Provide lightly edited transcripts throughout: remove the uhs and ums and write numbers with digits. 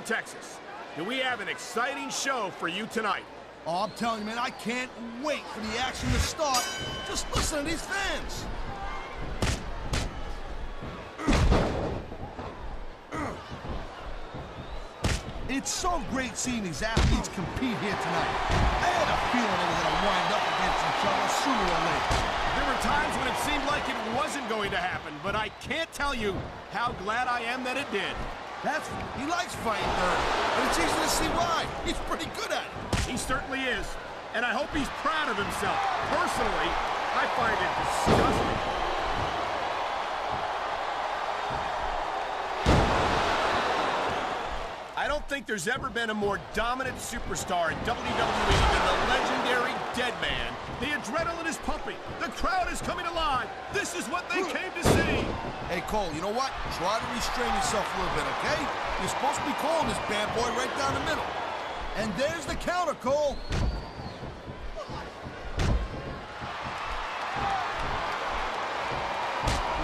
Texas. Do we have an exciting show for you tonight? Oh, I'm telling you, man, I can't wait for the action to start. Just listen to these fans. It's so great seeing these athletes compete here tonight. I had a feeling they were going to wind up against each other sooner or later. There were times when it seemed like it wasn't going to happen, but I can't tell you how glad I am that it did. He likes fighting dirt, and it's easy to see why. He's pretty good at it. He certainly is, and I hope he's proud of himself. Personally, I find it disgusting. I don't think there's ever been a more dominant superstar in WWE than the legendary Deadman. The adrenaline is pumping. The crowd is coming alive. This is what they came to see. Hey, Cole, you know what? Try to restrain yourself a little bit, okay? You're supposed to be calling this bad boy right down the middle. And there's the counter, Cole.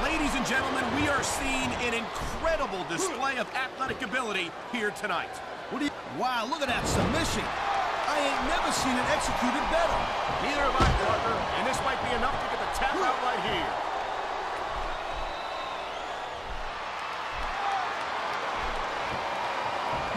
Ladies and gentlemen, we are seeing an incredible display of athletic ability here tonight. Wow, look at that submission. I ain't never seen it executed better. Neither have I, partner, and this might be enough to get the tap out right here.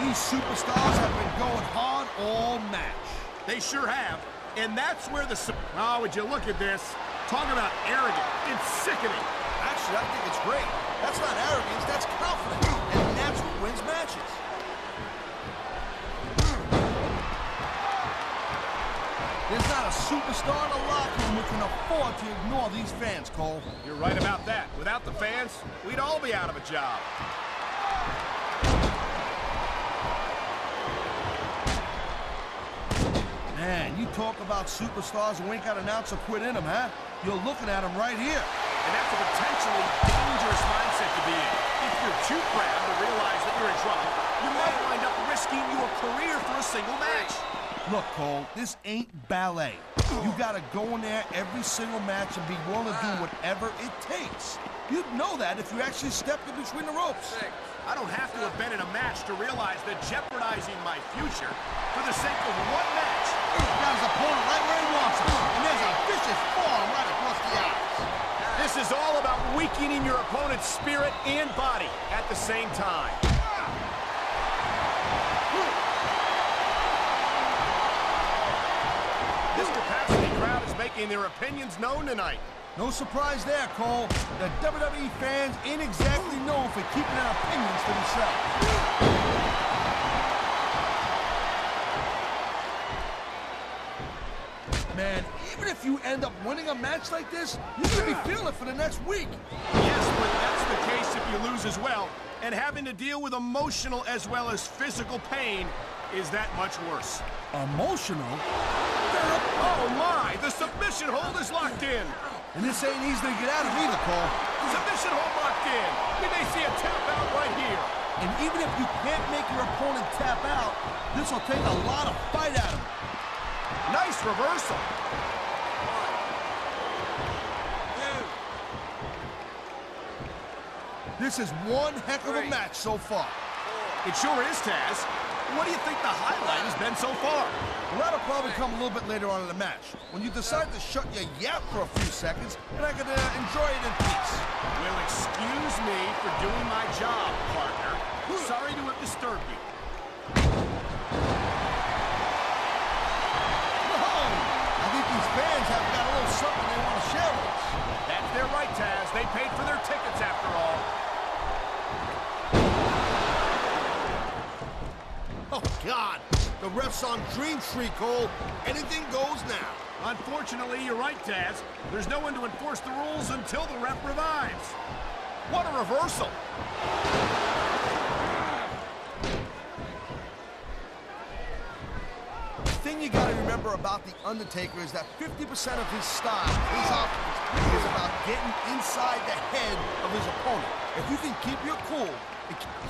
These superstars have been going hard all match. They sure have, and that's where the... Oh, would you look at this? Talk about arrogant. It's sickening. Actually, I think it's great. That's not arrogance, that's confidence. And that's what wins matches. There's not a superstar in the locker room who can afford to ignore these fans, Cole. You're right about that. Without the fans, we'd all be out of a job. Man, you talk about superstars who ain't got an ounce of quit in them, huh? You're looking at them right here. And that's a potentially dangerous mindset to be in. If you're too proud to realize that you're in trouble, you might wind up risking your career for a single match. Look, Cole, this ain't ballet. You gotta go in there every single match and be willing to do whatever it takes. You'd know that if you actually stepped in between the ropes. I don't have to have been in a match to realize that jeopardizing my future for the sake of one match. Got his opponent right where he wants him, and there's a vicious forearm right across the eyes. This is all about weakening your opponent's spirit and body at the same time. This capacity crowd is making their opinions known tonight. No surprise there, Cole. The WWE fans ain't exactly known for keeping their opinions to themselves. Man, even if you end up winning a match like this, you're gonna be feeling it for the next week. Yes, but that's the case if you lose as well. And having to deal with emotional as well as physical pain is that much worse. Emotional? Oh my, the submission hold is locked in. And this ain't easy to get out of either, Cole. Submission hold locked in. We may see a tap out right here. And even if you can't make your opponent tap out, this will take a lot of fight out of him. Nice reversal. This is one heck of a match so far. It sure is, Taz. What do you think the highlight has been so far? Well, that'll probably come a little bit later on in the match, when you decide to shut your yap for a few seconds, and I can enjoy it in peace. Well, excuse me for doing my job, partner. Sorry to have disturbed you. Whoa! I think these fans have got a little something they want to share with us. That's their right, Taz. They paid for their tickets after all. Oh, God! The ref's on Dream Street, Cole. Anything goes now. Unfortunately, you're right, Taz. There's no one to enforce the rules until the ref revives. What a reversal! The thing you gotta remember about The Undertaker is that 50% of his style, his offense, is about getting inside the head of his opponent. If you can keep your cool,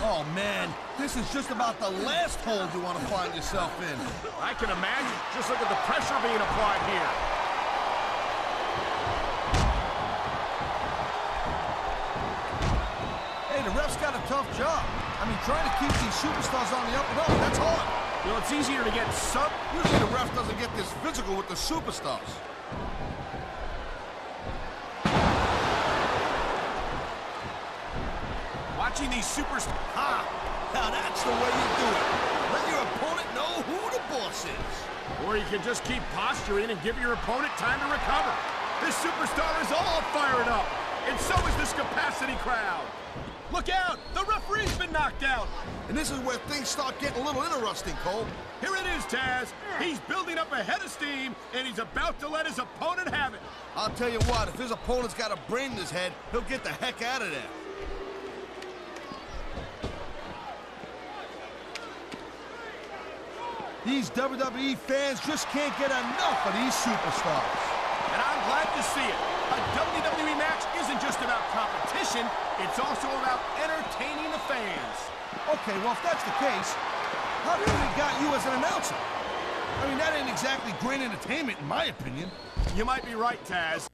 oh man, this is just about the last hold you want to find yourself in. I can imagine. Just look at the pressure being applied here. Hey, the ref's got a tough job. I I mean, trying to keep these superstars on the up and up, that's hard. You know, it's easier to get sub... Usually the ref doesn't get this physical with the superstars. Watching these superstars... Ah, now that's the way you do it. Let your opponent know who the boss is. Or you can just keep posturing and give your opponent time to recover. This superstar is all fired up. And so is this capacity crowd. Look out! The referee's been knocked out! And this is where things start getting a little interesting, Cole. Here it is, Taz. He's building up a head of steam, and he's about to let his opponent have it. I'll tell you what, if his opponent's got a brain in his head, he'll get the heck out of there. These WWE fans just can't get enough of these superstars. And I'm glad to see it. A WWE match isn't just about competition, it's also about entertaining the fans. Okay, well, if that's the case, how do we got you as an announcer? I mean, that ain't exactly great entertainment, in my opinion. You might be right, Taz.